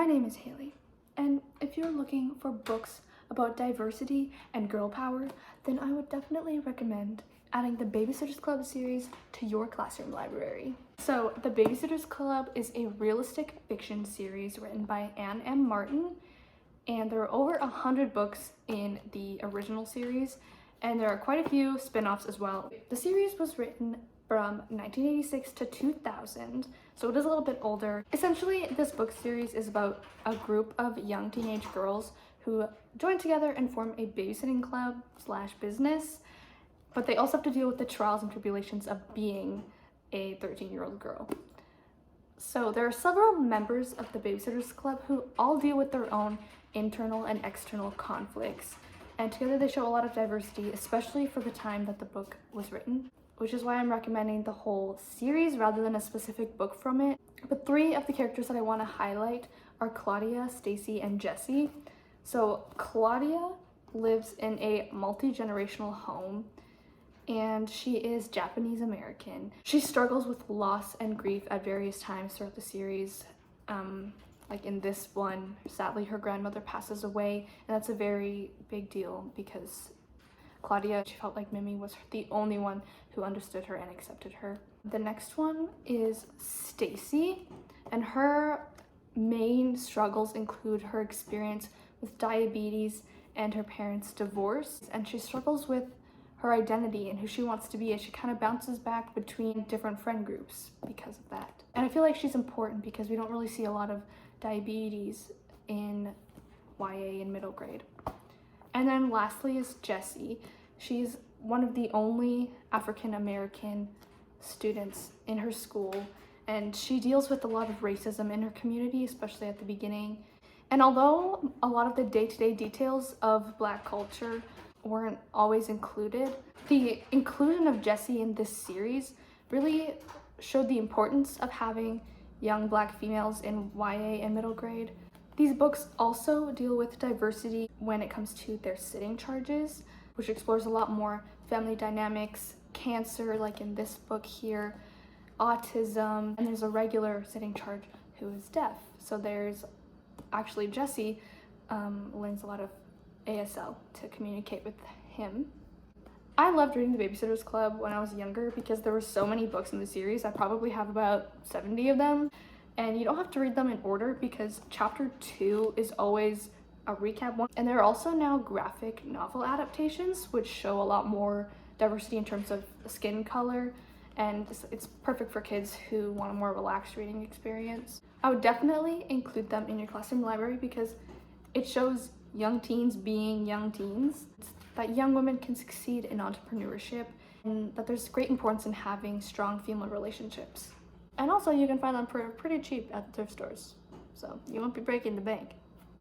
My name is Hailey, and if you're looking for books about diversity and girl power, then I would definitely recommend adding the Babysitters Club series to your classroom library. So, the Babysitters Club is a realistic fiction series written by Anne M. Martin, and there are over 100 books in the original series, and there are quite a few spin-offs as well. The series was written from 1986 to 2000, so it is a little bit older. Essentially, this book series is about a group of young teenage girls who join together and form a babysitting club slash business, but they also have to deal with the trials and tribulations of being a 13-year-old girl. So there are several members of the Babysitters Club who all deal with their own internal and external conflicts, and together they show a lot of diversity, especially for the time that the book was written, which is why I'm recommending the whole series rather than a specific book from it. But three of the characters that I want to highlight are Claudia, Stacy, and Jessie. So Claudia lives in a multi-generational home, and she is Japanese American. She struggles with loss and grief at various times throughout the series. Like in this one, sadly her grandmother passes away, and that's a very big deal because Claudia, she felt like Mimi was the only one who understood her and accepted her. The next one is Stacy, and her main struggles include her experience with diabetes and her parents' divorce, and she struggles with her identity and who she wants to be, and she kind of bounces back between different friend groups because of that. And I feel like she's important because we don't really see a lot of diabetes in YA in middle grade. And then lastly is Jessie. She's one of the only African American students in her school, and she deals with a lot of racism in her community, especially at the beginning. And although a lot of the day-to-day details of Black culture weren't always included, the inclusion of Jessie in this series really showed the importance of having young Black females in YA and middle grade. These books also deal with diversity when it comes to their sitting charges, which explores a lot more family dynamics, cancer, like in this book here, autism, and there's a regular sitting charge who is deaf. So there's actually Jessie learns a lot of ASL to communicate with him. I loved reading the Babysitters Club when I was younger because there were so many books in the series. I probably have about 70 of them, and you don't have to read them in order because chapter 2 is always a recap one. And there are also now graphic novel adaptations which show a lot more diversity in terms of skin color, and it's perfect for kids who want a more relaxed reading experience. I would definitely include them in your classroom library because it shows young teens being young teens, that young women can succeed in entrepreneurship, and that there's great importance in having strong female relationships. And also you can find them for pretty cheap at thrift stores, so you won't be breaking the bank.